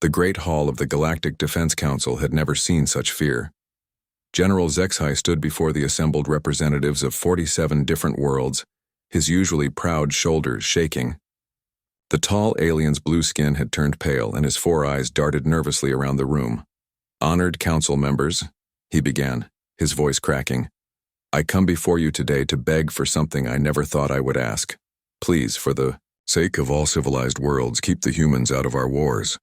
The Great Hall of the Galactic Defense Council had never seen such fear. General Zexai stood before the assembled representatives of 47 different worlds, his usually proud shoulders shaking. The tall alien's blue skin had turned pale, and his four eyes darted nervously around the room. "Honored council members," he began, his voice cracking, "I come before you today to beg for something I never thought I would ask. Please, for the sake of all civilized worlds, keep the humans out of our wars."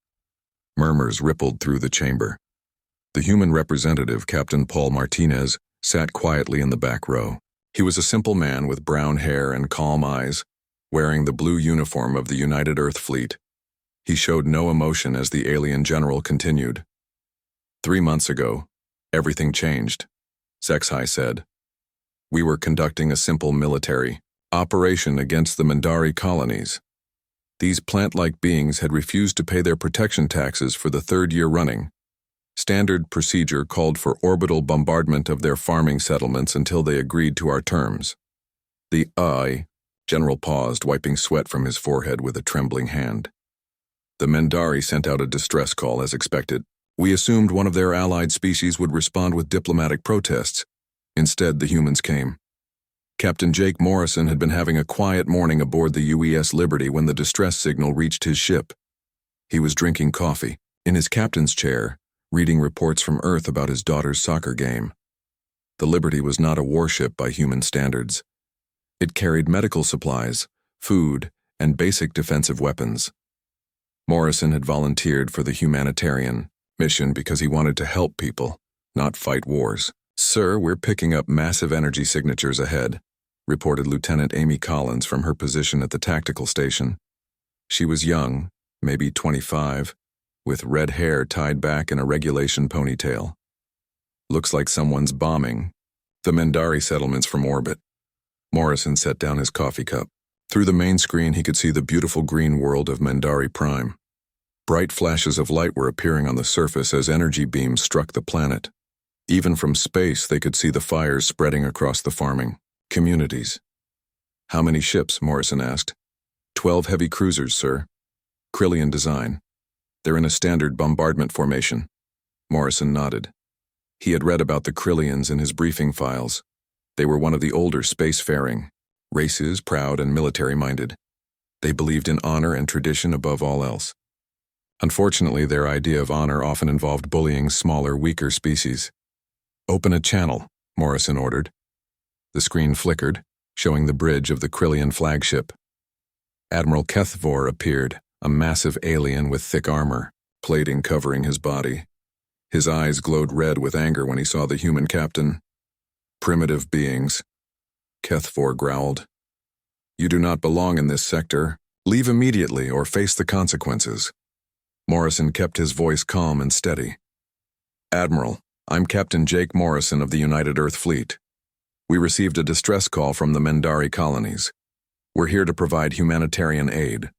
Murmurs rippled through the chamber. The human representative, Captain Paul Martinez, sat quietly in the back row. He was a simple man with brown hair and calm eyes, wearing the blue uniform of the United Earth Fleet. He showed no emotion as the alien general continued. 3 months ago, everything changed, Zexai said. We were conducting a simple military operation against the Mindari colonies. These plant-like beings had refused to pay their protection taxes for the 3rd year running. Standard procedure called for orbital bombardment of their farming settlements until they agreed to our terms. General paused, wiping sweat from his forehead with a trembling hand. The Mindari sent out a distress call as expected. We assumed one of their allied species would respond with diplomatic protests. Instead, the humans came. Captain Jake Morrison had been having a quiet morning aboard the UES Liberty when the distress signal reached his ship. He was drinking coffee, in his captain's chair, reading reports from Earth about his daughter's soccer game. The Liberty was not a warship by human standards. It carried medical supplies, food, and basic defensive weapons. Morrison had volunteered for the humanitarian mission because he wanted to help people, not fight wars. "Sir, we're picking up massive energy signatures ahead," reported Lieutenant Amy Collins from her position at the tactical station. She was young, maybe 25, with red hair tied back in a regulation ponytail. "Looks like someone's bombing the Mindari settlements from orbit." Morrison set down his coffee cup. Through the main screen he could see the beautiful green world of Mindari Prime. Bright flashes of light were appearing on the surface as energy beams struck the planet. Even from space they could see the fires spreading across the farming communities. "How many ships?" Morrison asked. 12 heavy cruisers, sir. Krillian design. They're in a standard bombardment formation." Morrison nodded. He had read about the Krillians in his briefing files. They were one of the older spacefaring races, proud and military-minded. They believed in honor and tradition above all else. Unfortunately, their idea of honor often involved bullying smaller, weaker species. "Open a channel," Morrison ordered. The screen flickered, showing the bridge of the Krillian flagship. Admiral Kethvor appeared, a massive alien with thick armor, plating covering his body. His eyes glowed red with anger when he saw the human captain. "Primitive beings," Kethvor growled. "You do not belong in this sector. Leave immediately or face the consequences." Morrison kept his voice calm and steady. "Admiral, I'm Captain Jake Morrison of the United Earth Fleet. We received a distress call from the Mindari colonies. We're here to provide humanitarian aid."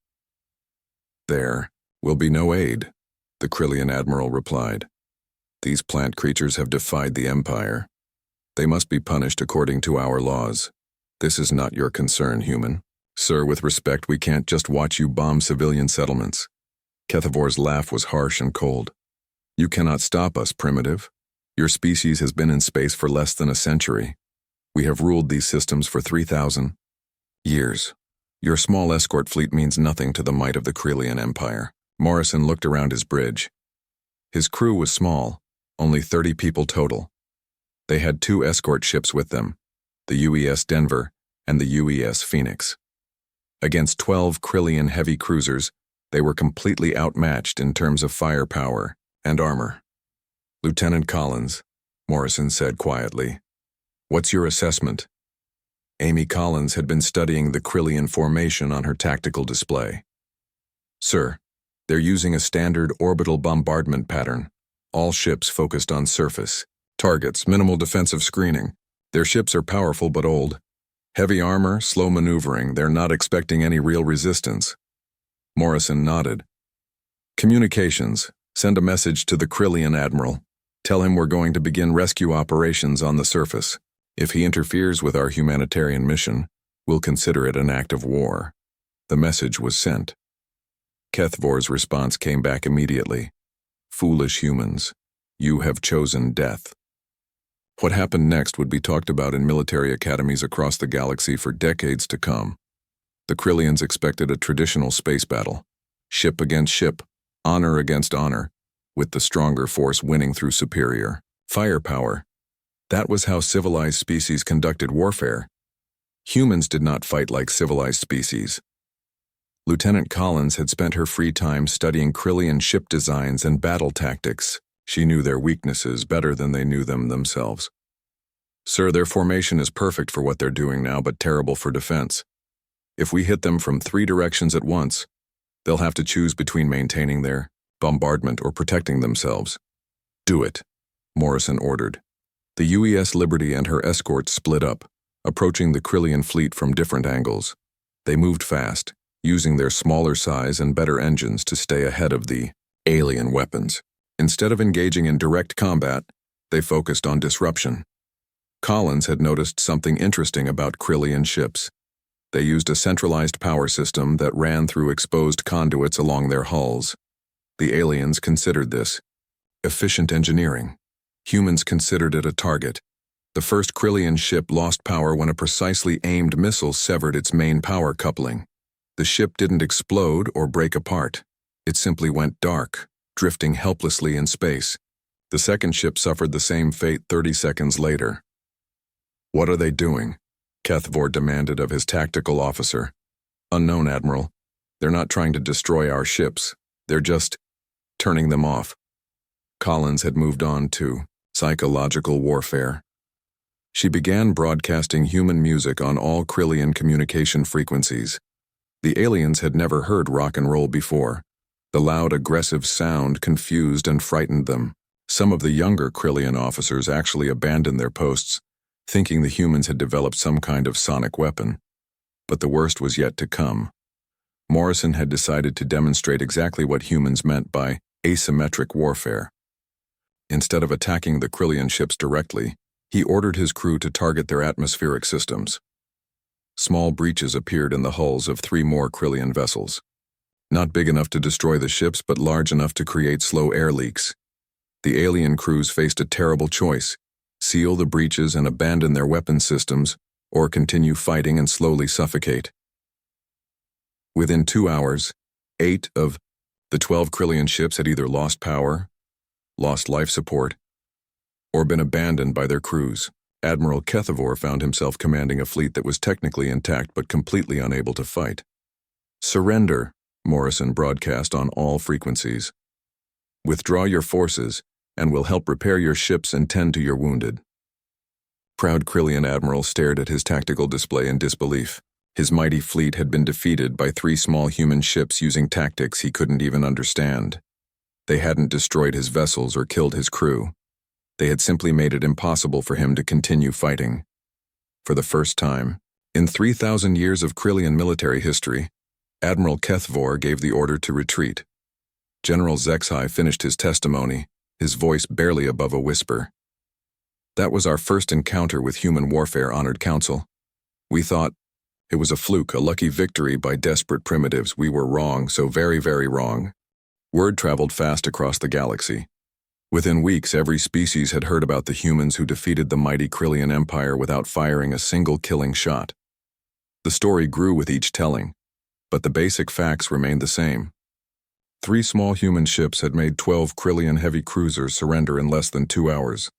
"There will be no aid," the Krillian admiral replied. "These plant creatures have defied the Empire. They must be punished according to our laws. This is not your concern, human. Sir, with respect, we can't just watch you bomb civilian settlements." Kethavor's laugh was harsh and cold. "You cannot stop us, primitive. Your species has been in space for less than a century. We have ruled these systems for 3,000 years. Your small escort fleet means nothing to the might of the Krillian Empire." Morrison looked around his bridge. His crew was small, only 30 people total. They had 2 escort ships with them, the UES Denver and the UES Phoenix. Against 12 Krillian heavy cruisers, they were completely outmatched in terms of firepower and armor. "Lieutenant Collins," Morrison said quietly, "what's your assessment?" Amy Collins had been studying the Krillian formation on her tactical display. "Sir, they're using a standard orbital bombardment pattern. All ships focused on surface targets, minimal defensive screening. Their ships are powerful but old. Heavy armor, slow maneuvering. They're not expecting any real resistance." Morrison nodded. "Communications. Send a message to the Krillian admiral. Tell him we're going to begin rescue operations on the surface. If he interferes with our humanitarian mission, we'll consider it an act of war." The message was sent. Kethvor's response came back immediately. Foolish humans, you have chosen death. What happened next would be talked about in military academies across the galaxy for decades to come. The Krillians expected a traditional space battle, ship against ship, honor against honor, with the stronger force winning through superior firepower. That was how civilized species conducted warfare. Humans did not fight like civilized species. Lieutenant Collins had spent her free time studying Krillian ship designs and battle tactics. She knew their weaknesses better than they knew them themselves. Sir, their formation is perfect for what they're doing now, but terrible for defense. If we hit them from 3 directions at once, they'll have to choose between maintaining their bombardment or protecting themselves. Do it, Morrison ordered. The UES Liberty and her escorts split up, approaching the Krillian fleet from different angles. They moved fast, using their smaller size and better engines to stay ahead of the alien weapons. Instead of engaging in direct combat, they focused on disruption. Collins had noticed something interesting about Krillian ships. They used a centralized power system that ran through exposed conduits along their hulls. The aliens considered this efficient engineering. Humans considered it a target. The first Krillian ship lost power when a precisely aimed missile severed its main power coupling. The ship didn't explode or break apart. It simply went dark, drifting helplessly in space. The second ship suffered the same fate 30 seconds later. What are they doing? Kethvor demanded of his tactical officer. Unknown, Admiral. They're not trying to destroy our ships. They're just turning them off. Collins had moved on to psychological warfare. She began broadcasting human music on all Krillian communication frequencies. The aliens had never heard rock and roll before. The loud, aggressive sound confused and frightened them. Some of the younger Krillian officers actually abandoned their posts, thinking the humans had developed some kind of sonic weapon. But the worst was yet to come. Morrison had decided to demonstrate exactly what humans meant by asymmetric warfare. Instead of attacking the Krillian ships directly, he ordered his crew to target their atmospheric systems. Small breaches appeared in the hulls of 3 more Krillian vessels. Not big enough to destroy the ships, but large enough to create slow air leaks. The alien crews faced a terrible choice: seal the breaches and abandon their weapon systems, or continue fighting and slowly suffocate. Within 2 hours, 8 of the 12 Krillian ships had either lost power, lost life support, or been abandoned by their crews. Admiral Kethvor found himself commanding a fleet that was technically intact but completely unable to fight. Surrender, Morrison broadcast on all frequencies. Withdraw your forces, and we'll help repair your ships and tend to your wounded. Proud Krillian Admiral stared at his tactical display in disbelief. His mighty fleet had been defeated by 3 small human ships using tactics he couldn't even understand. They hadn't destroyed his vessels or killed his crew. They had simply made it impossible for him to continue fighting. For the first time, in 3,000 years of Krillian military history, Admiral Kethvor gave the order to retreat. General Zexhai finished his testimony, his voice barely above a whisper. That was our first encounter with human warfare, Honored Council. We thought it was a fluke, a lucky victory by desperate primitives. We were wrong, so very, very wrong. Word traveled fast across the galaxy. Within weeks, every species had heard about the humans who defeated the mighty Krillian Empire without firing a single killing shot. The story grew with each telling, but the basic facts remained the same. 3 small human ships had made 12 Krillian heavy cruisers surrender in less than 2 hours.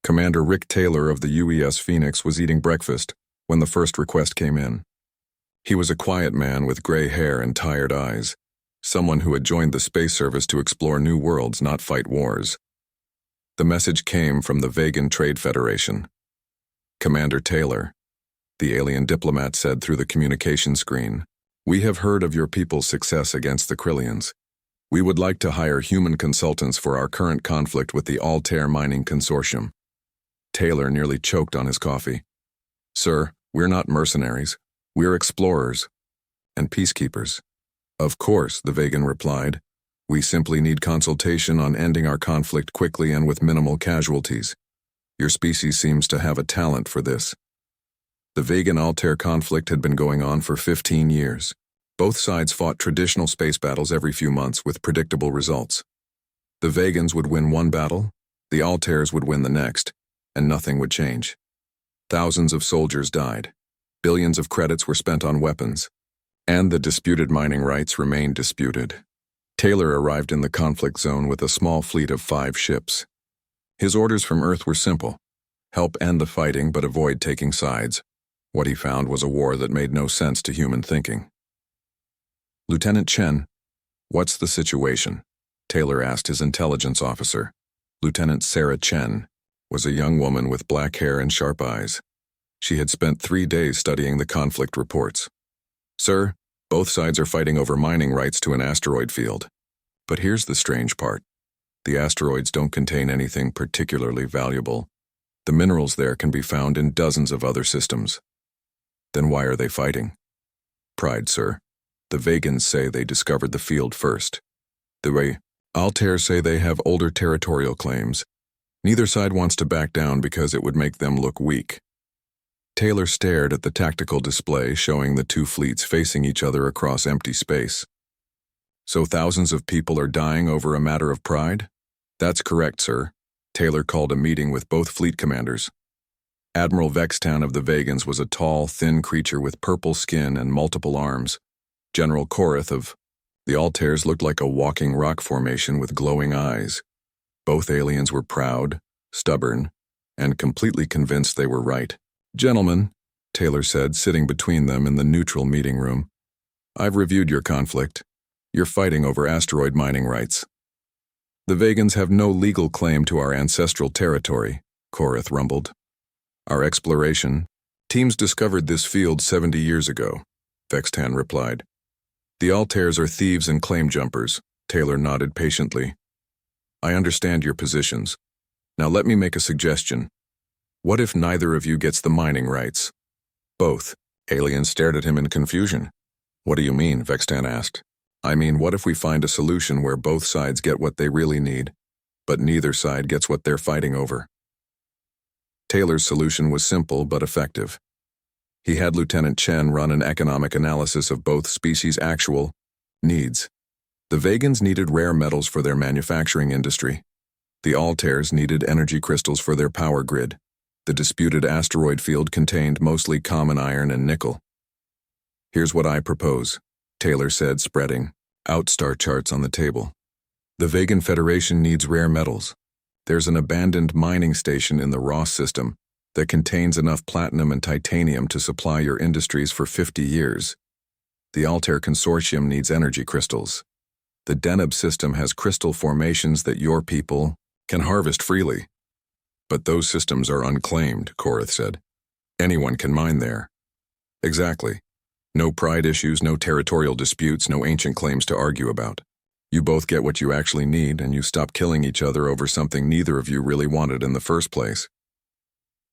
Commander Rick Taylor of the UES Phoenix was eating breakfast when the first request came in. He was a quiet man with gray hair and tired eyes, someone who had joined the space service to explore new worlds, not fight wars. The message came from the Vegan Trade Federation. Commander Taylor, the alien diplomat said through the communication screen, we have heard of your people's success against the Krillians. We would like to hire human consultants for our current conflict with the Altair Mining Consortium. Taylor nearly choked on his coffee. Sir, we're not mercenaries. We're explorers and peacekeepers. Of course, the Vegan replied. We simply need consultation on ending our conflict quickly and with minimal casualties. Your species seems to have a talent for this. The Vegan-Altair conflict had been going on for 15 years. Both sides fought traditional space battles every few months with predictable results. The Vegans would win one battle, the Altairs would win the next, and nothing would change. Thousands of soldiers died. Billions of credits were spent on weapons. And the disputed mining rights remained disputed. Taylor arrived in the conflict zone with a small fleet of 5 ships. His orders from Earth were simple: help end the fighting but avoid taking sides. What he found was a war that made no sense to human thinking. "Lieutenant Chen, what's the situation?" Taylor asked his intelligence officer. Lieutenant Sarah Chen was a young woman with black hair and sharp eyes. She had spent 3 days studying the conflict reports. "Sir, both sides are fighting over mining rights to an asteroid field. But here's the strange part. The asteroids don't contain anything particularly valuable. The minerals there can be found in dozens of other systems. Then why are they fighting?" "Pride, sir. The Vegans say they discovered the field first. The Altairs say they have older territorial claims. Neither side wants to back down because it would make them look weak." Taylor stared at the tactical display showing the 2 fleets facing each other across empty space. "So thousands of people are dying over a matter of pride?" "That's correct, sir." Taylor called a meeting with both fleet commanders. Admiral Vextan of the Vegans was a tall, thin creature with purple skin and multiple arms. General Korath of the Altairs looked like a walking rock formation with glowing eyes. Both aliens were proud, stubborn, and completely convinced they were right. "Gentlemen," Taylor said, sitting between them in the neutral meeting room, "I've reviewed your conflict. You're fighting over asteroid mining rights. The Vegans have no legal claim to our ancestral territory," Korath rumbled. "Our exploration teams discovered this field 70 years ago," Vextan replied. "The Altairs are thieves and claim jumpers," Taylor nodded patiently. "I understand your positions. Now let me make a suggestion. What if neither of you gets the mining rights?" "Both." Aliens stared at him in confusion. "What do you mean?" Vextan asked. "I mean, what if we find a solution where both sides get what they really need, but neither side gets what they're fighting over?" Taylor's solution was simple but effective. He had Lieutenant Chen run an economic analysis of both species' actual needs. The Vegans needed rare metals for their manufacturing industry. The Altairs needed energy crystals for their power grid. The disputed asteroid field contained mostly common iron and nickel. "Here's what I propose," Taylor said, spreading out star charts on the table. "The Vegan Federation needs rare metals. There's an abandoned mining station in the Ross system that contains enough platinum and titanium to supply your industries for 50 years. The Altair Consortium needs energy crystals. The Deneb system has crystal formations that your people can harvest freely. But those systems are unclaimed," Korath said. "Anyone can mine there." "Exactly. No pride issues, no territorial disputes, no ancient claims to argue about. You both get what you actually need, and you stop killing each other over something neither of you really wanted in the first place."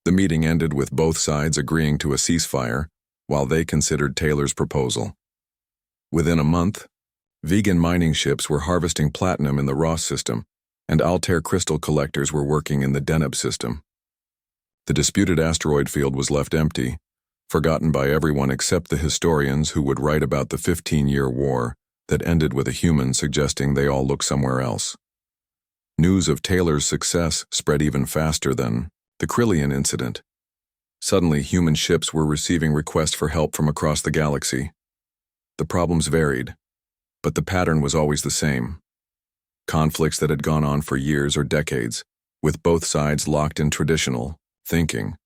The meeting ended with both sides agreeing to a ceasefire while they considered Taylor's proposal. Within a month, vegan mining ships were harvesting platinum in the Ross system, and Altair crystal collectors were working in the Deneb system. The disputed asteroid field was left empty, forgotten by everyone except the historians who would write about the 15-year war that ended with a human suggesting they all look somewhere else. News of Taylor's success spread even faster than the Krillian incident. Suddenly, human ships were receiving requests for help from across the galaxy. The problems varied, but the pattern was always the same. Conflicts that had gone on for years or decades, with both sides locked in traditional thinking.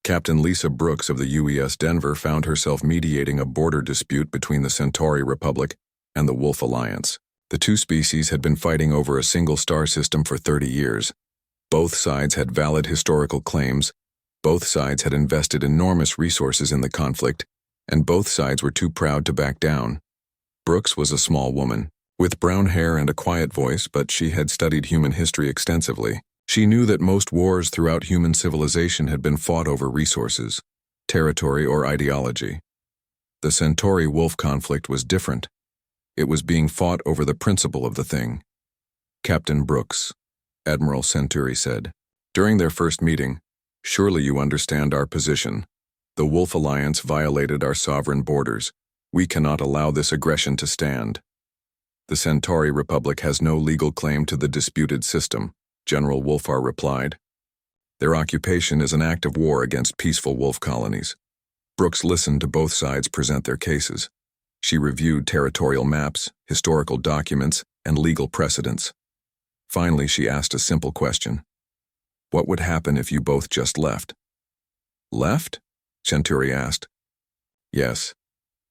Captain Lisa Brooks of the UES Denver found herself mediating a border dispute between the Centauri Republic and the Wolf Alliance. The two species had been fighting over a single star system for 30 years. Both sides had valid historical claims, both sides had invested enormous resources in the conflict, and both sides were too proud to back down. Brooks was a small woman, with brown hair and a quiet voice, but she had studied human history extensively. She knew that most wars throughout human civilization had been fought over resources, territory, or ideology. The Centauri-Wolf conflict was different. It was being fought over the principle of the thing. "Captain Brooks," Admiral Centauri said, during their first meeting, "surely you understand our position. The Wolf Alliance violated our sovereign borders. We cannot allow this aggression to stand. The Centauri Republic has no legal claim to the disputed system, General Wolfar replied. Their occupation is an act of war against peaceful wolf colonies. Brooks listened to both sides present their cases. She reviewed territorial maps, historical documents, and legal precedents. Finally, she asked a simple question. What would happen if you both just left? Left? Centauri asked. Yes.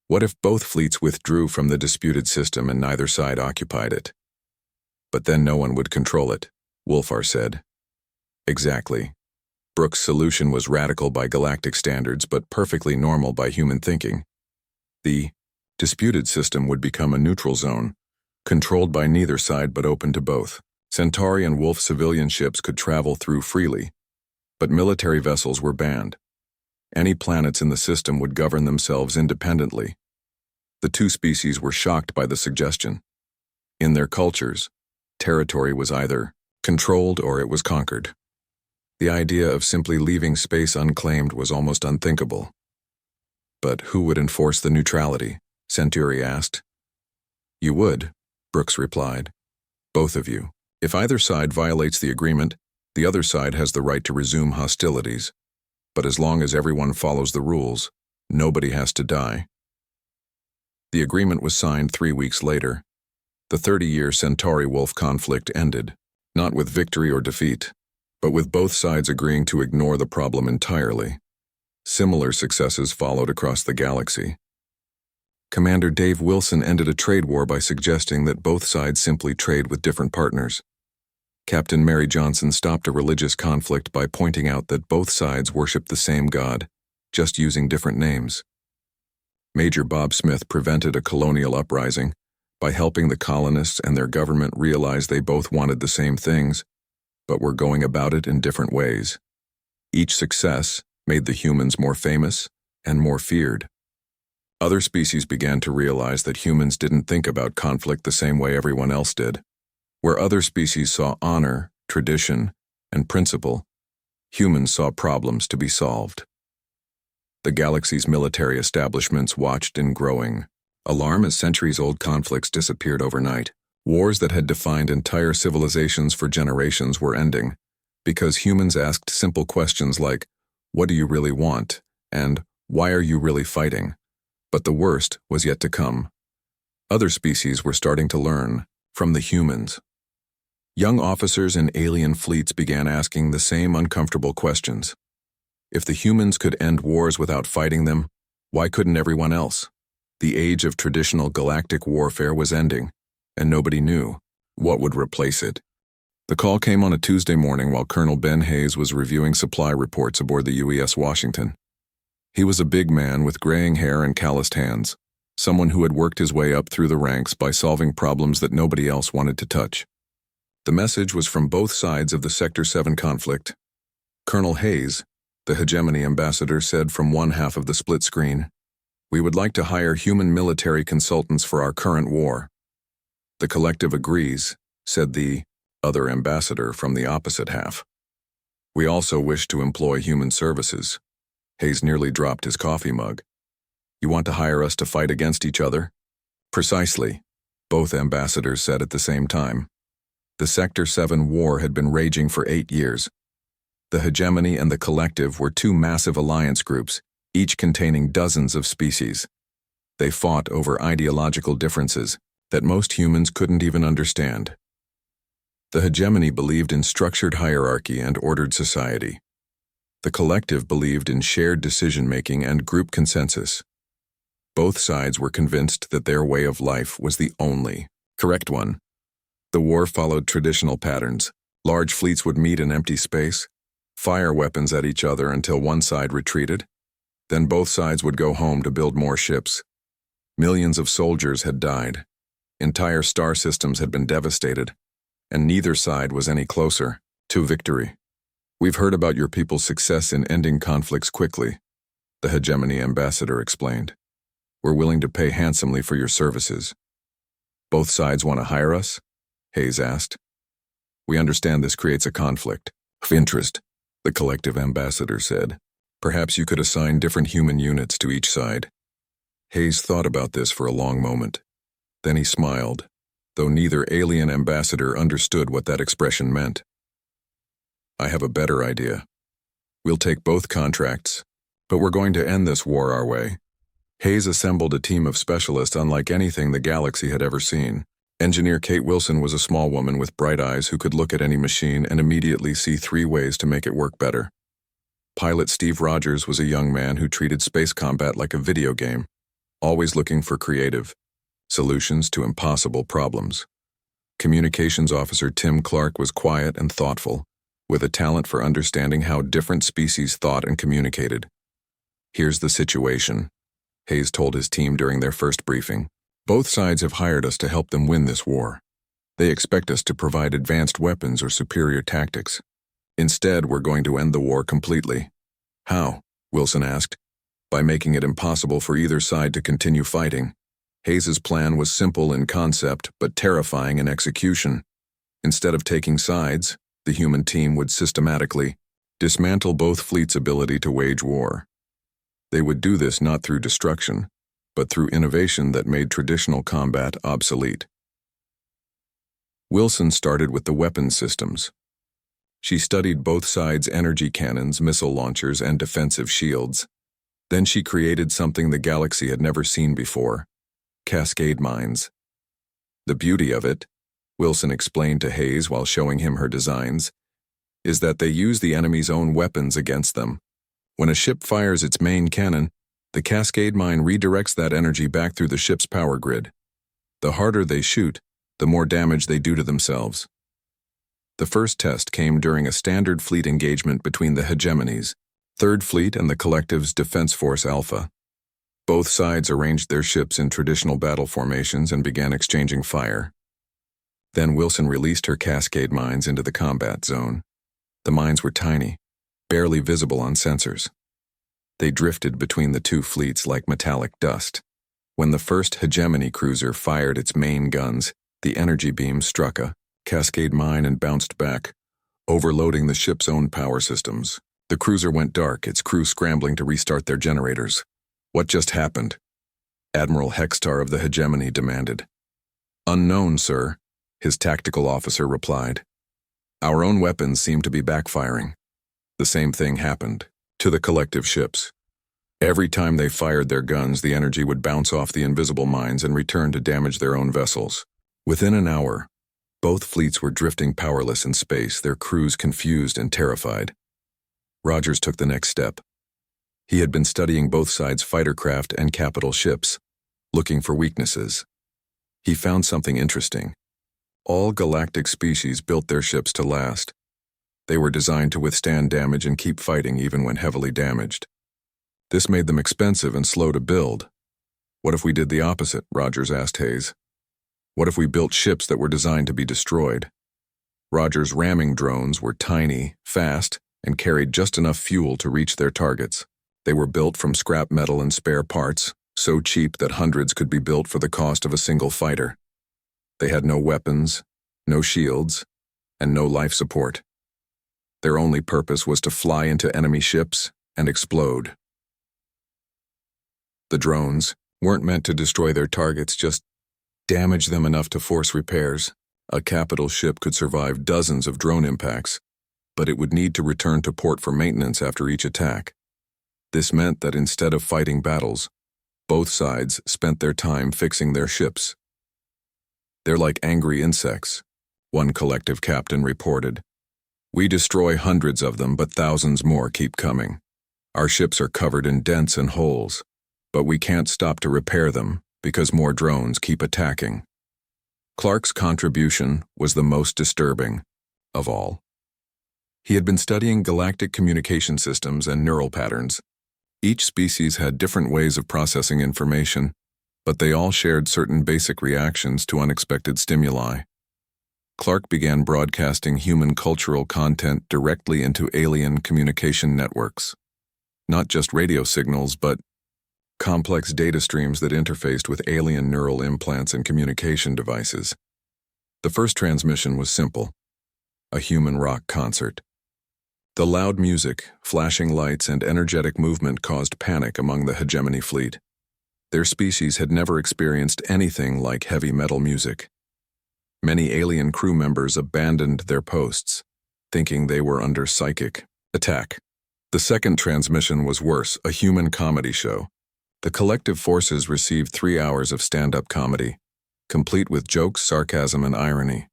What if both fleets withdrew from the disputed system and neither side occupied it? But then no one would control it, Wolfar said. Exactly. Brooks' solution was radical by galactic standards but perfectly normal by human thinking. The disputed system would become a neutral zone, controlled by neither side but open to both. Centauri and Wolf civilian ships could travel through freely, but military vessels were banned. Any planets in the system would govern themselves independently. The two species were shocked by the suggestion. In their cultures, territory was either controlled or it was conquered. The idea of simply leaving space unclaimed was almost unthinkable. But who would enforce the neutrality? Centauri asked. You would, Brooks replied. Both of you. If either side violates the agreement, the other side has the right to resume hostilities. But as long as everyone follows the rules, nobody has to die. The agreement was signed 3 weeks later. The 30-year Centauri-Wolf conflict ended, not with victory or defeat, but with both sides agreeing to ignore the problem entirely. Similar successes followed across the galaxy. Commander Dave Wilson ended a trade war by suggesting that both sides simply trade with different partners. Captain Mary Johnson stopped a religious conflict by pointing out that both sides worshiped the same god, just using different names. Major Bob Smith prevented a colonial uprising by helping the colonists and their government realize they both wanted the same things, but were going about it in different ways. Each success made the humans more famous and more feared. Other species began to realize that humans didn't think about conflict the same way everyone else did. Where other species saw honor, tradition, and principle, humans saw problems to be solved. The galaxy's military establishments watched in growing alarm as centuries-old conflicts disappeared overnight. Wars that had defined entire civilizations for generations were ending, because humans asked simple questions like, what do you really want? And why are you really fighting? But the worst was yet to come. Other species were starting to learn from the humans. Young officers in alien fleets began asking the same uncomfortable questions. If the humans could end wars without fighting them, why couldn't everyone else? The age of traditional galactic warfare was ending, and nobody knew what would replace it. The call came on a Tuesday morning while Colonel Ben Hayes was reviewing supply reports aboard the UES Washington. He was a big man with graying hair and calloused hands, someone who had worked his way up through the ranks by solving problems that nobody else wanted to touch. The message was from both sides of the Sector 7 conflict. Colonel Hayes, the hegemony ambassador, said from one half of the split screen, "We would like to hire human military consultants for our current war." "The collective agrees," said the other ambassador from the opposite half. "We also wish to employ human services." Hayes nearly dropped his coffee mug. "You want to hire us to fight against each other?" "Precisely," both ambassadors said at the same time. The Sector 7 war had been raging for 8 years. The hegemony and the collective were two massive alliance groups, each containing dozens of species. They fought over ideological differences that most humans couldn't even understand. The hegemony believed in structured hierarchy and ordered society. The collective believed in shared decision-making and group consensus. Both sides were convinced that their way of life was the only correct one. The war followed traditional patterns. Large fleets would meet in empty space, fire weapons at each other until one side retreated. Then both sides would go home to build more ships. Millions of soldiers had died. Entire star systems had been devastated, and neither side was any closer to victory. "We've heard about your people's success in ending conflicts quickly," the hegemony ambassador explained. "We're willing to pay handsomely for your services." "Both sides want to hire us?" Hayes asked. "We understand this creates a conflict of interest," the collective ambassador said. "Perhaps you could assign different human units to each side." Hayes thought about this for a long moment. Then he smiled, though neither alien ambassador understood what that expression meant. I have a better idea. We'll take both contracts, but we're going to end this war our way. Hayes assembled a team of specialists unlike anything the galaxy had ever seen. Engineer Kate Wilson was a small woman with bright eyes who could look at any machine and immediately see 3 ways to make it work better. Pilot Steve Rogers was a young man who treated space combat like a video game, always looking for creative solutions to impossible problems. Communications Officer Tim Clark was quiet and thoughtful, with a talent for understanding how different species thought and communicated. Here's the situation, Hayes told his team during their first briefing. Both sides have hired us to help them win this war. They expect us to provide advanced weapons or superior tactics. Instead, we're going to end the war completely. How? Wilson asked. By making it impossible for either side to continue fighting. Hayes's plan was simple in concept, but terrifying in execution. Instead of taking sides, the human team would systematically dismantle both fleets' ability to wage war. They would do this not through destruction, but through innovation that made traditional combat obsolete. Wilson started with the weapons systems. She studied both sides' energy cannons, missile launchers, and defensive shields. Then she created something the galaxy had never seen before: cascade mines. The beauty of it, Wilson explained to Hayes while showing him her designs, is that they use the enemy's own weapons against them. When a ship fires its main cannon, the cascade mine redirects that energy back through the ship's power grid. The harder they shoot, the more damage they do to themselves. The first test came during a standard fleet engagement between the hegemonies, Third Fleet and the Collective's Defense Force Alpha. Both sides arranged their ships in traditional battle formations and began exchanging fire. Then Wilson released her cascade mines into the combat zone. The mines were tiny, barely visible on sensors. They drifted between the two fleets like metallic dust. When the first hegemony cruiser fired its main guns, the energy beam struck a cascade mine and bounced back, overloading the ship's own power systems. The cruiser went dark, its crew scrambling to restart their generators. What just happened? Admiral Hextar of the hegemony demanded. Unknown, sir, his tactical officer replied. Our own weapons seem to be backfiring. The same thing happened to the collective ships. Every time they fired their guns, the energy would bounce off the invisible mines and return to damage their own vessels. Within an hour, both fleets were drifting powerless in space, their crews confused and terrified. Rogers took the next step. He had been studying both sides' fighter craft and capital ships, looking for weaknesses. He found something interesting. All galactic species built their ships to last. They were designed to withstand damage and keep fighting even when heavily damaged. This made them expensive and slow to build. What if we did the opposite? Rogers asked Hayes. What if we built ships that were designed to be destroyed? Rogers' ramming drones were tiny, fast, and carried just enough fuel to reach their targets. They were built from scrap metal and spare parts, so cheap that hundreds could be built for the cost of a single fighter. They had no weapons, no shields, and no life support. Their only purpose was to fly into enemy ships and explode. The drones weren't meant to destroy their targets, just damage them enough to force repairs. A capital ship could survive dozens of drone impacts, but it would need to return to port for maintenance after each attack. This meant that instead of fighting battles, both sides spent their time fixing their ships. They're like angry insects, one collective captain reported. We destroy hundreds of them, but thousands more keep coming. Our ships are covered in dents and holes, but we can't stop to repair them because more drones keep attacking. Clark's contribution was the most disturbing of all. He had been studying galactic communication systems and neural patterns. Each species had different ways of processing information, but they all shared certain basic reactions to unexpected stimuli. Clark began broadcasting human cultural content directly into alien communication networks. Not just radio signals, but complex data streams that interfaced with alien neural implants and communication devices. The first transmission was simple: a human rock concert. The loud music, flashing lights, and energetic movement caused panic among the hegemony fleet. Their species had never experienced anything like heavy metal music. Many alien crew members abandoned their posts, thinking they were under psychic attack. The second transmission was worse, a human comedy show. The collective forces received 3 hours of stand-up comedy, complete with jokes, sarcasm, and irony.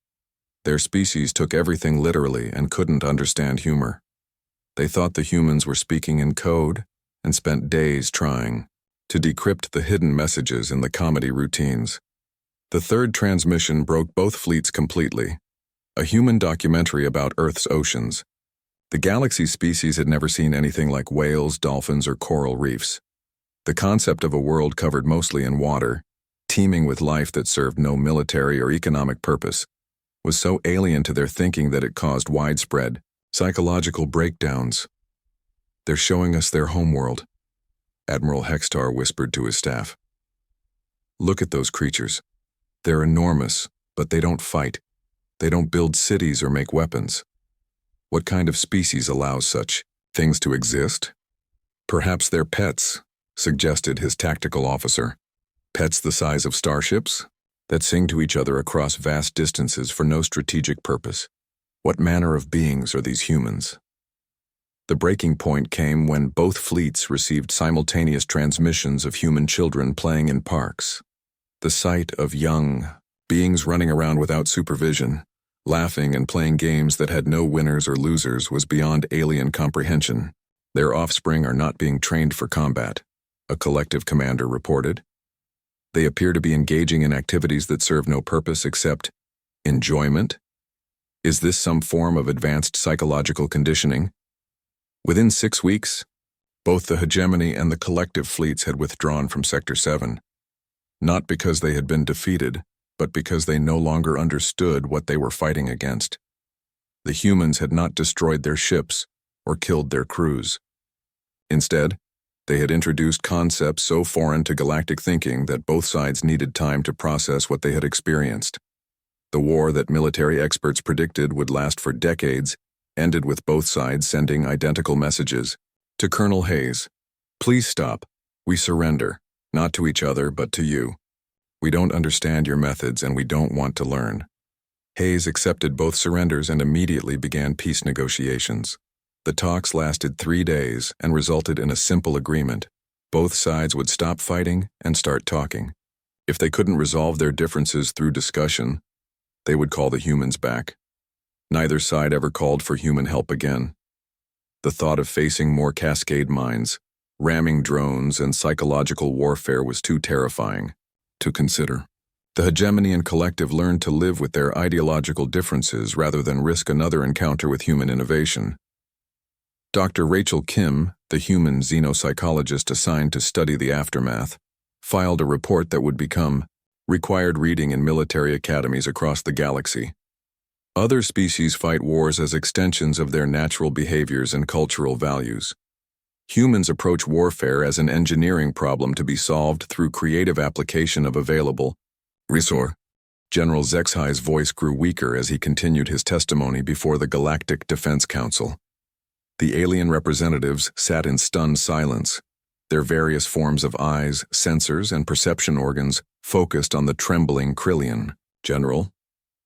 Their species took everything literally and couldn't understand humor. They thought the humans were speaking in code and spent days trying to decrypt the hidden messages in the comedy routines. The third transmission broke both fleets completely, a human documentary about Earth's oceans. The galaxy's species had never seen anything like whales, dolphins, or coral reefs. The concept of a world covered mostly in water, teeming with life that served no military or economic purpose, was so alien to their thinking that it caused widespread psychological breakdowns. "They're showing us their homeworld," Admiral Hextar whispered to his staff. "Look at those creatures. They're enormous, but they don't fight. They don't build cities or make weapons. What kind of species allows such things to exist?" "Perhaps they're pets," suggested his tactical officer. "Pets the size of starships that sing to each other across vast distances for no strategic purpose. What manner of beings are these humans?" The breaking point came when both fleets received simultaneous transmissions of human children playing in parks. The sight of young beings running around without supervision, laughing and playing games that had no winners or losers was beyond alien comprehension. "Their offspring are not being trained for combat," a collective commander reported. "They appear to be engaging in activities that serve no purpose except enjoyment. Is this some form of advanced psychological conditioning?" Within 6 weeks, both the hegemony and the collective fleets had withdrawn from Sector 7, not because they had been defeated, but because they no longer understood what they were fighting against. The humans had not destroyed their ships or killed their crews. Instead, they had introduced concepts so foreign to galactic thinking that both sides needed time to process what they had experienced. The war that military experts predicted would last for decades ended with both sides sending identical messages. To Colonel Hayes, "Please stop. We surrender, not to each other but to you. We don't understand your methods and we don't want to learn." Hayes accepted both surrenders and immediately began peace negotiations. The talks lasted 3 days and resulted in a simple agreement. Both sides would stop fighting and start talking. If they couldn't resolve their differences through discussion, they would call the humans back. Neither side ever called for human help again. The thought of facing more cascade mines, ramming drones, and psychological warfare was too terrifying to consider. The hegemony and collective learned to live with their ideological differences rather than risk another encounter with human innovation. Dr. Rachel Kim, the human xenopsychologist assigned to study the aftermath, filed a report that would become required reading in military academies across the galaxy. Other species fight wars as extensions of their natural behaviors and cultural values. Humans approach warfare as an engineering problem to be solved through creative application of available resources. General Zexhi's voice grew weaker as he continued his testimony before the Galactic Defense Council. The alien representatives sat in stunned silence, their various forms of eyes, sensors, and perception organs focused on the trembling Krillian. "General,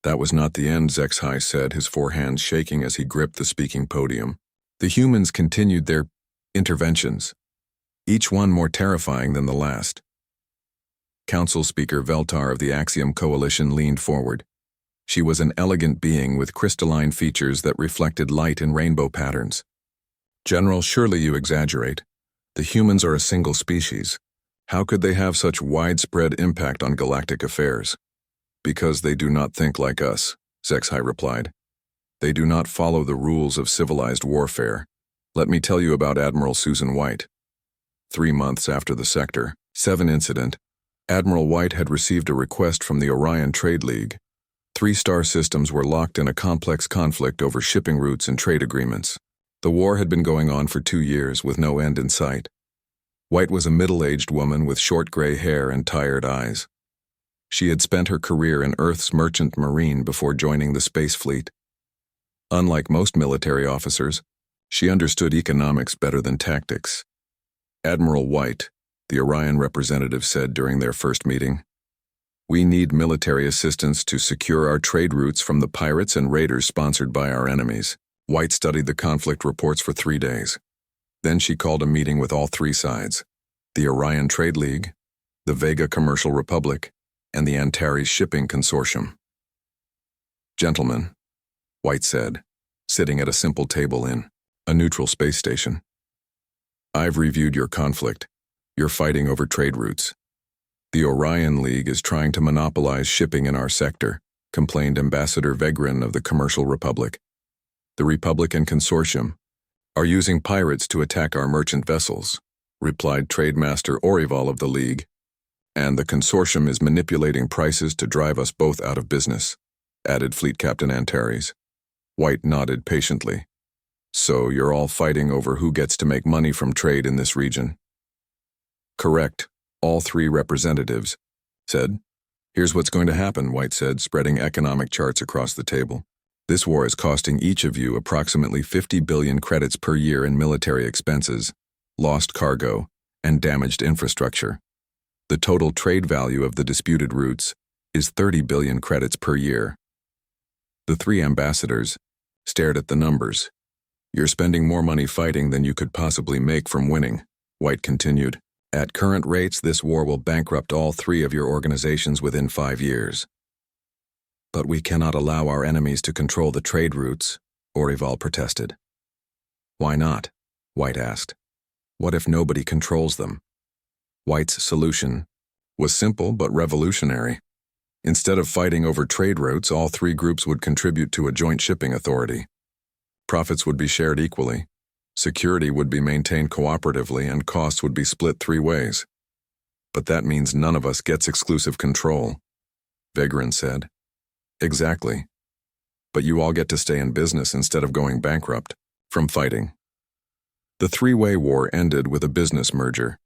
that was not the end," Zexhi said, his four hands shaking as he gripped the speaking podium. The humans continued their interventions, each one more terrifying than the last. Council Speaker Veltar of the Axiom Coalition leaned forward. She was an elegant being with crystalline features that reflected light in rainbow patterns. "General, surely you exaggerate. The humans are a single species. How could they have such widespread impact on galactic affairs?" "Because they do not think like us," Zexhi replied. "They do not follow the rules of civilized warfare. Let me tell you about Admiral Susan White." 3 months after the Sector 7 incident, Admiral White had received a request from the Orion Trade League. 3 star systems were locked in a complex conflict over shipping routes and trade agreements. The war had been going on for 2 years with no end in sight. White was a middle-aged woman with short gray hair and tired eyes. She had spent her career in Earth's merchant marine before joining the space fleet. Unlike most military officers, she understood economics better than tactics. Admiral White, the Orion representative said during their first meeting. We need military assistance to secure our trade routes from the pirates and raiders sponsored by our enemies. White studied the conflict reports for 3 days. Then she called a meeting with all 3 sides: the Orion Trade League, the Vega Commercial Republic, and the Antares Shipping Consortium. Gentlemen, White said, sitting at a simple table in a neutral space station. I've reviewed your conflict. You're fighting over trade routes. The Orion League is trying to monopolize shipping in our sector, complained Ambassador Vegrin of the Commercial Republic. The Republican Consortium are using pirates to attack our merchant vessels, replied Trademaster Orival of the League. And the Consortium is manipulating prices to drive us both out of business, added Fleet Captain Antares. White nodded patiently. So you're all fighting over who gets to make money from trade in this region? Correct, all 3 representatives said. Here's what's going to happen, White said, spreading economic charts across the table. This war is costing each of you approximately 50 billion credits per year in military expenses, lost cargo, and damaged infrastructure. The total trade value of the disputed routes is 30 billion credits per year. The 3 ambassadors stared at the numbers. You're spending more money fighting than you could possibly make from winning, White continued. At current rates, this war will bankrupt all 3 of your organizations within 5 years. But we cannot allow our enemies to control the trade routes, Orival protested. Why not? White asked. What if nobody controls them? White's solution was simple but revolutionary. Instead of fighting over trade routes, all 3 groups would contribute to a joint shipping authority. Profits would be shared equally, security would be maintained cooperatively, and costs would be split 3 ways. But that means none of us gets exclusive control, Vegrin said. Exactly. But you all get to stay in business instead of going bankrupt from fighting. The 3-way war ended with a business merger.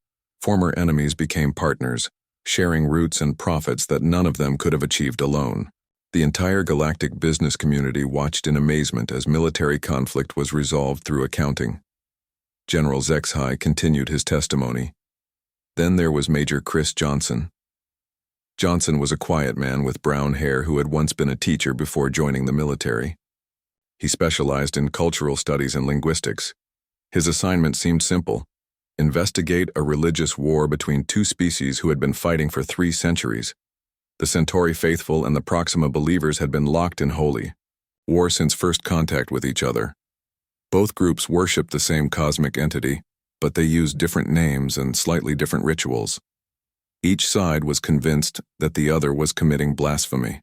Former enemies became partners, sharing routes and profits that none of them could have achieved alone. The entire galactic business community watched in amazement as military conflict was resolved through accounting. General Zexhai continued his testimony. Then there was Major Chris Johnson. Johnson was a quiet man with brown hair who had once been a teacher before joining the military. He specialized in cultural studies and linguistics. His assignment seemed simple: investigate a religious war between 2 species who had been fighting for 3 centuries. The Centauri faithful and the Proxima believers had been locked in holy war since first contact with each other. Both groups worshipped the same cosmic entity, but they used different names and slightly different rituals. Each side was convinced that the other was committing blasphemy.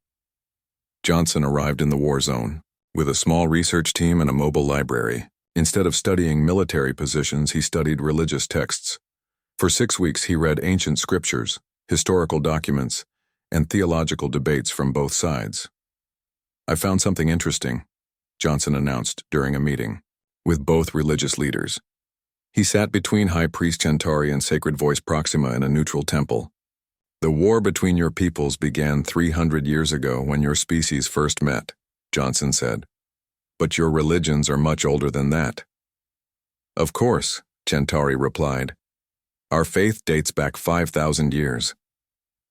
Johnson arrived in the war zone with a small research team and a mobile library. Instead of studying military positions, he studied religious texts. For 6 weeks, he read ancient scriptures, historical documents, and theological debates from both sides. I found something interesting, Johnson announced during a meeting with both religious leaders. He sat between High Priest Centauri and Sacred Voice Proxima in a neutral temple. The war between your peoples began 300 years ago when your species first met, Johnson said. But your religions are much older than that. Of course, Centauri replied. Our faith dates back 5,000 years.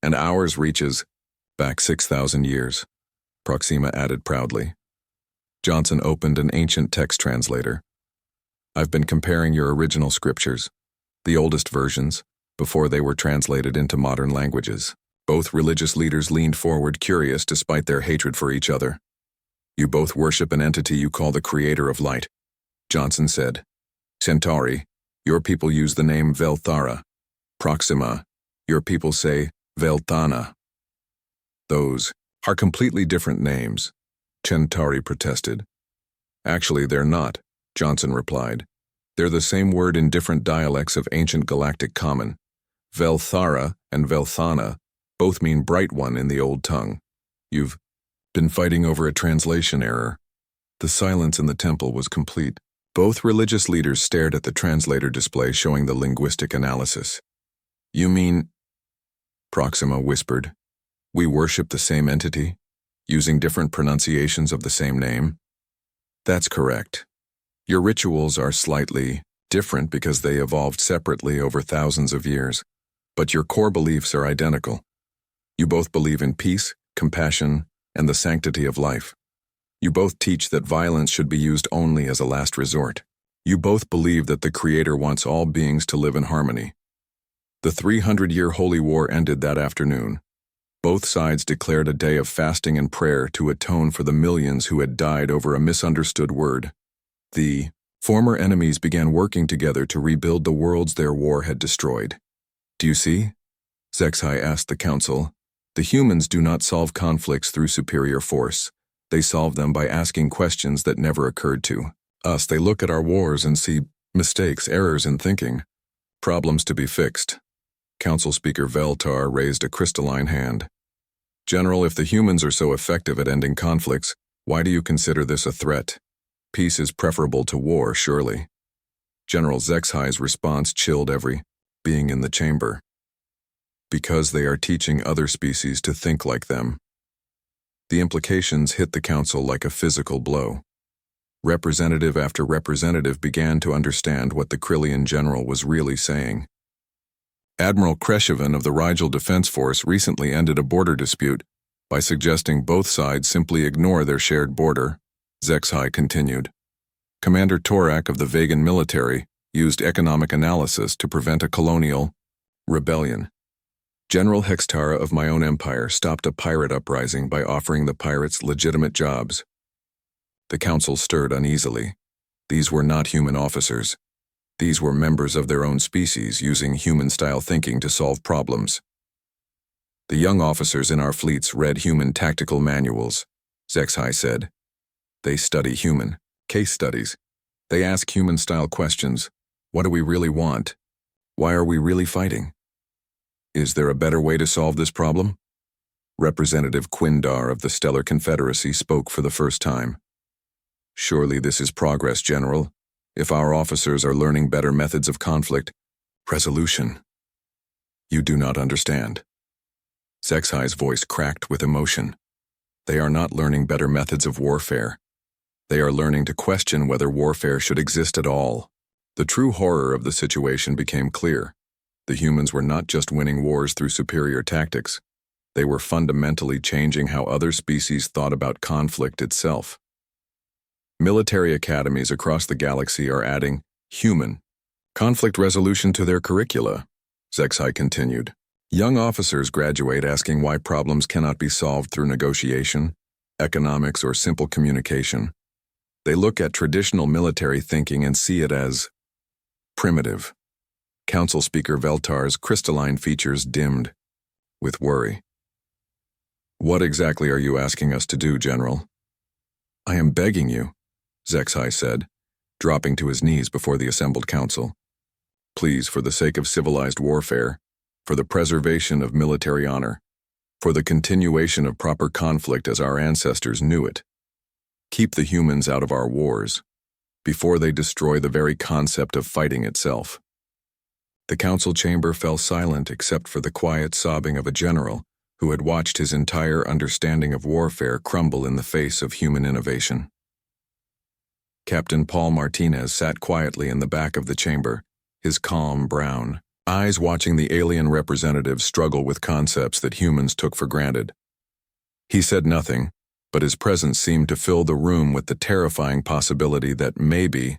And ours reaches back 6,000 years, Proxima added proudly. Johnson opened an ancient text translator. I've been comparing your original scriptures, the oldest versions, before they were translated into modern languages. Both religious leaders leaned forward, curious despite their hatred for each other. You both worship an entity you call the creator of light, Johnson said. Centauri, your people use the name Velthara. Proxima, your people say Velthana. Those are completely different names, Centauri protested. Actually, they're not, Johnson replied. They're the same word in different dialects of ancient galactic common. Velthara and Velthana both mean bright one in the old tongue. You've been fighting over a translation error. The silence in the temple was complete. Both religious leaders stared at the translator display showing the linguistic analysis. You mean, Proxima whispered, we worship the same entity, using different pronunciations of the same name? That's correct. Your rituals are slightly different because they evolved separately over thousands of years. But your core beliefs are identical. You both believe in peace, compassion, and the sanctity of life. You both teach that violence should be used only as a last resort. You both believe that the Creator wants all beings to live in harmony. The 300-year Holy War ended that afternoon. Both sides declared a day of fasting and prayer to atone for the millions who had died over a misunderstood word. The former enemies began working together to rebuild the worlds their war had destroyed. Do you see? Zexai asked the council. The humans do not solve conflicts through superior force. They solve them by asking questions that never occurred to us. They look at our wars and see mistakes, errors in thinking, problems to be fixed. Council Speaker Veltar raised a crystalline hand. General, if the humans are so effective at ending conflicts, why do you consider this a threat? Peace is preferable to war, surely. General Zexai's response chilled every being in the chamber. Because they are teaching other species to think like them. The implications hit the council like a physical blow. Representative after representative began to understand what the Krillian general was really saying. Admiral Kreshevan of the Rigel Defense Force recently ended a border dispute by suggesting both sides simply ignore their shared border, Zexai continued. Commander Torak of the Vegan military used economic analysis to prevent a colonial rebellion. General Hextara of my own empire stopped a pirate uprising by offering the pirates legitimate jobs. The council stirred uneasily. These were not human officers. These were members of their own species using human-style thinking to solve problems. The young officers in our fleets read human tactical manuals, Zexai said. They study human case studies. They ask human-style questions. What do we really want? Why are we really fighting? Is there a better way to solve this problem? Representative Quindar of the Stellar Confederacy spoke for the first time. Surely this is progress, General. If our officers are learning better methods of conflict resolution. You do not understand. Zexai's voice cracked with emotion. They are not learning better methods of warfare. They are learning to question whether warfare should exist at all. The true horror of the situation became clear. The humans were not just winning wars through superior tactics. They were fundamentally changing how other species thought about conflict itself. Military academies across the galaxy are adding human conflict resolution to their curricula, Zexai continued. Young officers graduate asking why problems cannot be solved through negotiation, economics, or simple communication. They look at traditional military thinking and see it as primitive. Council Speaker Veltar's crystalline features dimmed with worry. What exactly are you asking us to do, General? I am begging you, Zexai said, dropping to his knees before the assembled council. Please, for the sake of civilized warfare, for the preservation of military honor, for the continuation of proper conflict as our ancestors knew it, keep the humans out of our wars, before they destroy the very concept of fighting itself. The council chamber fell silent except for the quiet sobbing of a general who had watched his entire understanding of warfare crumble in the face of human innovation. Captain Paul Martinez sat quietly in the back of the chamber, his calm brown eyes watching the alien representatives struggle with concepts that humans took for granted. He said nothing, but his presence seemed to fill the room with the terrifying possibility that maybe,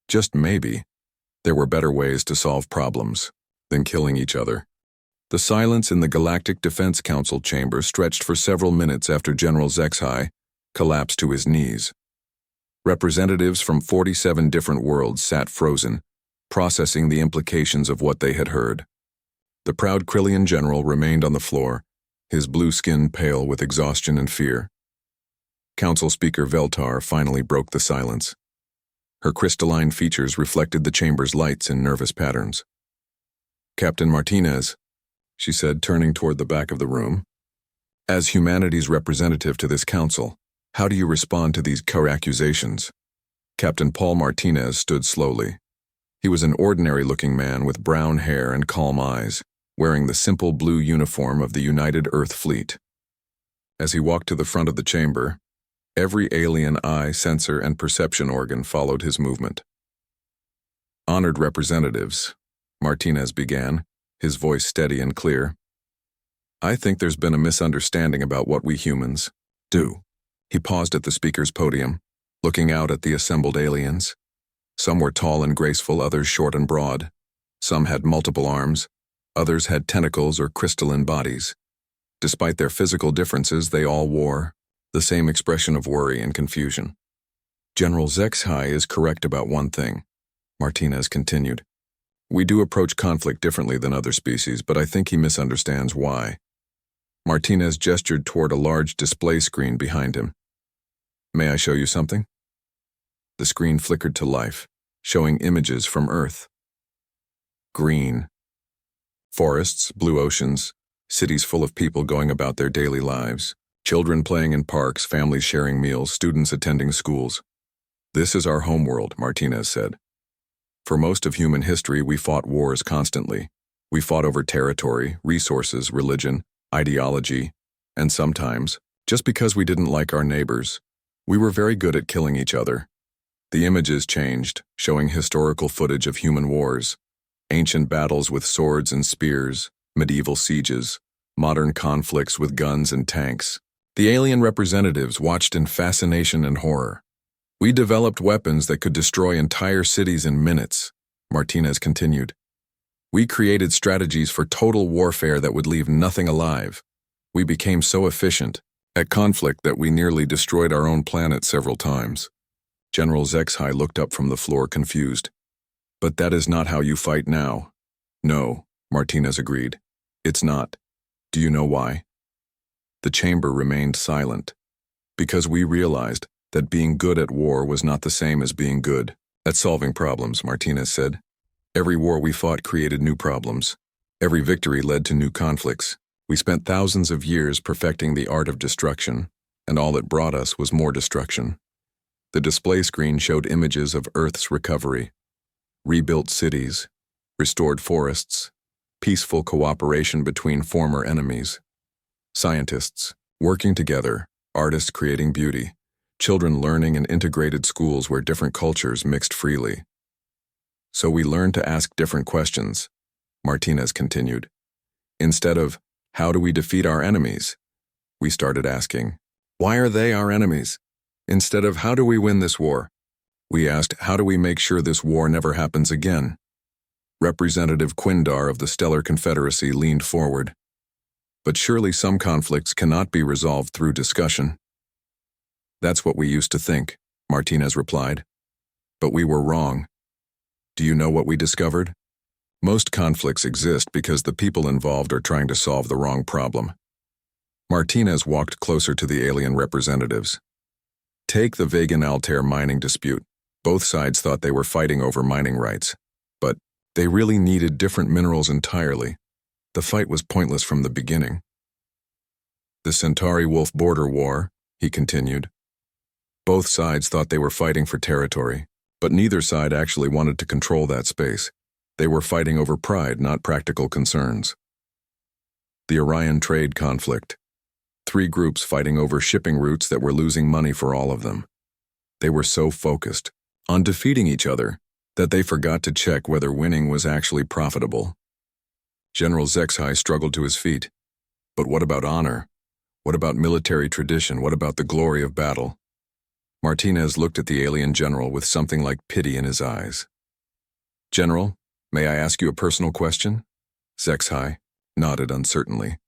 just maybe, there were better ways to solve problems than killing each other. The silence in the Galactic Defense Council chamber stretched for several minutes after General Zexai collapsed to his knees. Representatives from 47 different worlds sat frozen, processing the implications of what they had heard. The proud Krillian general remained on the floor, his blue skin pale with exhaustion and fear. Council Speaker Veltar finally broke the silence. Her crystalline features reflected the chamber's lights in nervous patterns. Captain Martinez, she said, turning toward the back of the room. As humanity's representative to this council, how do you respond to these accusations? Captain Paul Martinez stood slowly. He was an ordinary-looking man with brown hair and calm eyes, wearing the simple blue uniform of the United Earth Fleet. As he walked to the front of the chamber, every alien eye, sensor, and perception organ followed his movement. Honored representatives, Martinez began, his voice steady and clear. "I think there's been a misunderstanding about what we humans do." He paused at the speaker's podium, looking out at the assembled aliens. Some were tall and graceful, others short and broad. Some had multiple arms, others had tentacles or crystalline bodies. Despite their physical differences, they all wore the same expression of worry and confusion. "General Zexhai is correct about one thing," Martinez continued. "We do approach conflict differently than other species, but I think he misunderstands why." Martinez gestured toward a large display screen behind him. "May I show you something?" The screen flickered to life, showing images from Earth. Green. Forests, blue oceans, cities full of people going about their daily lives, children playing in parks, families sharing meals, students attending schools. "This is our homeworld," Martinez said. "For most of human history, we fought wars constantly. We fought over territory, resources, religion, ideology, and sometimes, just because we didn't like our neighbors, we were very good at killing each other." The images changed, showing historical footage of human wars, ancient battles with swords and spears, medieval sieges, modern conflicts with guns and tanks. The alien representatives watched in fascination and horror. "We developed weapons that could destroy entire cities in minutes," Martinez continued. "We created strategies for total warfare that would leave nothing alive. We became so efficient at conflict that we nearly destroyed our own planet several times." General Zexhai looked up from the floor, confused. "But that is not how you fight now." "No," Martinez agreed. "It's not. Do you know why?" The chamber remained silent. "Because we realized that being good at war was not the same as being good at solving problems," Martinez said. "Every war we fought created new problems. Every victory led to new conflicts. We spent thousands of years perfecting the art of destruction, and all it brought us was more destruction." The display screen showed images of Earth's recovery. Rebuilt cities, restored forests, peaceful cooperation between former enemies. Scientists working together, artists creating beauty, children learning in integrated schools where different cultures mixed freely. "So we learned to ask different questions," Martinez continued. "Instead of, how do we defeat our enemies? We started asking, why are they our enemies? Instead of, how do we win this war? We asked, how do we make sure this war never happens again?" Representative Quindar of the Stellar Confederacy leaned forward. "But surely some conflicts cannot be resolved through discussion." "That's what we used to think," Martinez replied. "But we were wrong. Do you know what we discovered? Most conflicts exist because the people involved are trying to solve the wrong problem." Martinez walked closer to the alien representatives. "Take the Vegan Altair mining dispute. Both sides thought they were fighting over mining rights, but they really needed different minerals entirely. The fight was pointless from the beginning." "The Centauri-Wolf border war," he continued. "Both sides thought they were fighting for territory, but neither side actually wanted to control that space. They were fighting over pride, not practical concerns." "The Orion trade conflict. 3 groups fighting over shipping routes that were losing money for all of them. They were so focused on defeating each other that they forgot to check whether winning was actually profitable." General Zexhai struggled to his feet. "But what about honor? What about military tradition? What about the glory of battle?" Martinez looked at the alien general with something like pity in his eyes. "General, may I ask you a personal question?" Zexhai nodded uncertainly.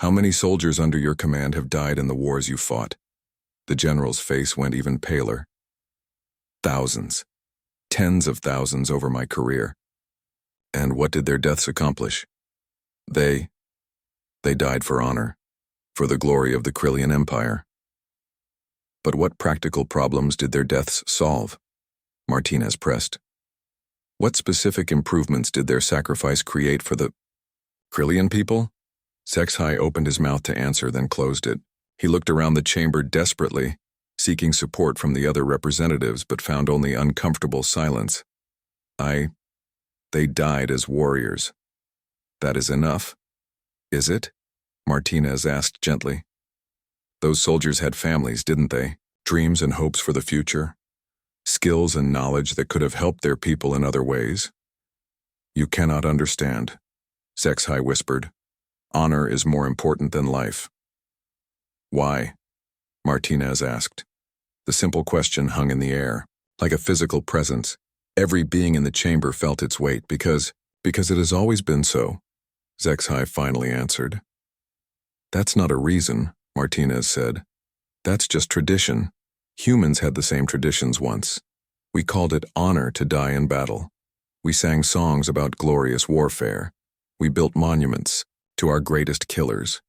"How many soldiers under your command have died in the wars you fought?" The general's face went even paler. "Thousands. Tens of thousands over my career." "And what did their deaths accomplish?" They died for honor, for the glory of the Krillian Empire." "But what practical problems did their deaths solve?" Martinez pressed. "What specific improvements did their sacrifice create for the Krillian people?" Zexhai opened his mouth to answer, then closed it. He looked around the chamber desperately, seeking support from the other representatives, but found only uncomfortable silence. They died as warriors. That is enough. Is it?" Martinez asked gently. "Those soldiers had families, didn't they? Dreams and hopes for the future? Skills and knowledge that could have helped their people in other ways?" "You cannot understand," Zexai whispered. Honor is more important than life. Why? Martinez asked. The simple question hung in the air, like a physical presence. Every being in the chamber felt its weight because it has always been so, Zexai finally answered. That's not a reason, Martinez said. That's just tradition. Humans had the same traditions once. We called it honor to die in battle. We sang songs about glorious warfare. We built monuments to our greatest killers.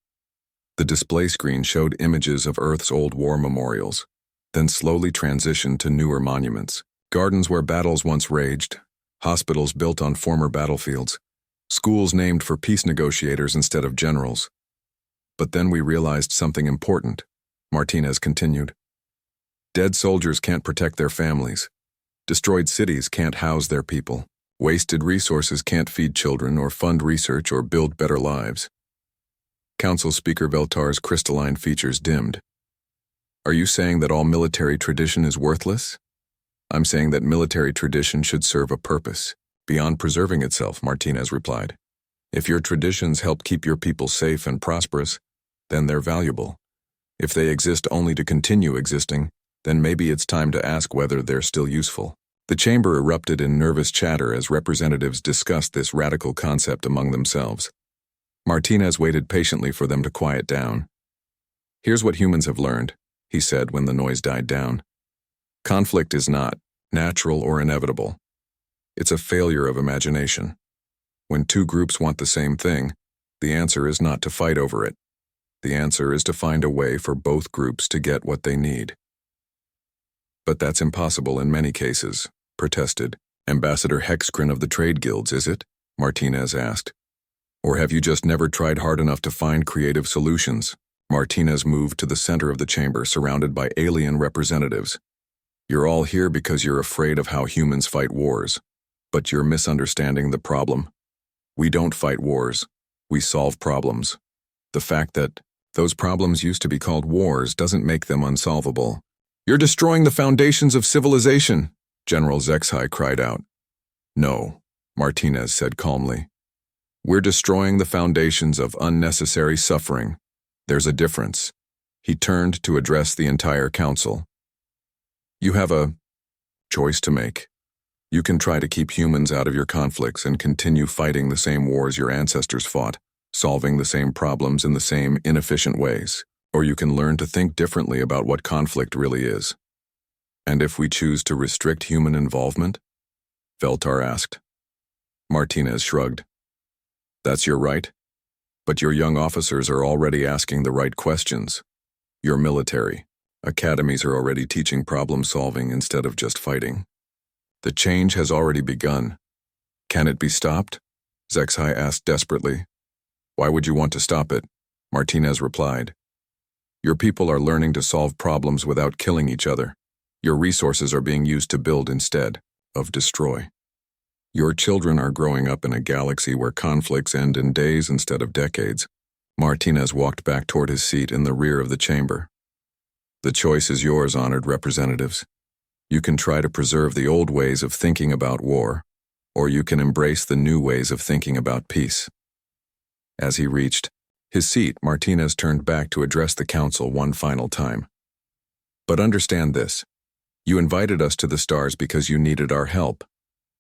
The display screen showed images of Earth's old war memorials, then slowly transitioned to newer monuments. Gardens where battles once raged, hospitals built on former battlefields, schools named for peace negotiators instead of generals. But then we realized something important, Martinez continued. Dead soldiers can't protect their families. Destroyed cities can't house their people. Wasted resources can't feed children or fund research or build better lives. Council Speaker Veltar's crystalline features dimmed. Are you saying that all military tradition is worthless? I'm saying that military tradition should serve a purpose, beyond preserving itself, Martinez replied. If your traditions help keep your people safe and prosperous, then they're valuable. If they exist only to continue existing, then maybe it's time to ask whether they're still useful. The chamber erupted in nervous chatter as representatives discussed this radical concept among themselves. Martinez waited patiently for them to quiet down. Here's what humans have learned, he said when the noise died down. Conflict is not natural or inevitable. It's a failure of imagination. When two groups want the same thing, the answer is not to fight over it. The answer is to find a way for both groups to get what they need. But that's impossible in many cases, protested Ambassador Hexgren of the trade guilds, is it? Martinez asked. Or have you just never tried hard enough to find creative solutions? Martinez moved to the center of the chamber, surrounded by alien representatives. You're all here because you're afraid of how humans fight wars. But you're misunderstanding the problem. We don't fight wars. We solve problems. The fact that those problems used to be called wars doesn't make them unsolvable. You're destroying the foundations of civilization, General Zexai cried out. No, Martinez said calmly. We're destroying the foundations of unnecessary suffering. There's a difference. He turned to address the entire council. You have a choice to make. You can try to keep humans out of your conflicts and continue fighting the same wars your ancestors fought, solving the same problems in the same inefficient ways. Or you can learn to think differently about what conflict really is. And if we choose to restrict human involvement? Veltar asked. Martinez shrugged. That's your right. But your young officers are already asking the right questions. Your military. Academies are already teaching problem solving instead of just fighting. The change has already begun. Can it be stopped? Zexai asked desperately. Why would you want to stop it? Martinez replied. Your people are learning to solve problems without killing each other. Your resources are being used to build instead of destroy. Your children are growing up in a galaxy where conflicts end in days instead of decades. Martinez walked back toward his seat in the rear of the chamber. The choice is yours, honored representatives. You can try to preserve the old ways of thinking about war, or you can embrace the new ways of thinking about peace. As he reached his seat, Martinez turned back to address the council one final time. But understand this. You invited us to the stars because you needed our help.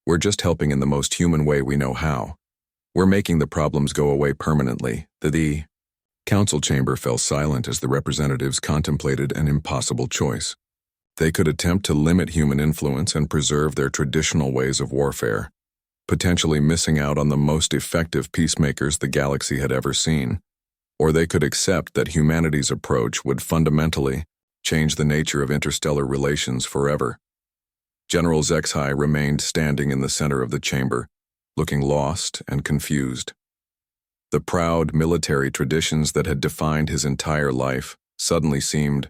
We're just helping in the most human way we know how. We're making the problems go away permanently. The council chamber fell silent as the representatives contemplated an impossible choice. They could attempt to limit human influence and preserve their traditional ways of warfare, potentially missing out on the most effective peacemakers the galaxy had ever seen. Or they could accept that humanity's approach would fundamentally change the nature of interstellar relations forever. General Zexai remained standing in the center of the chamber, looking lost and confused. The proud military traditions that had defined his entire life suddenly seemed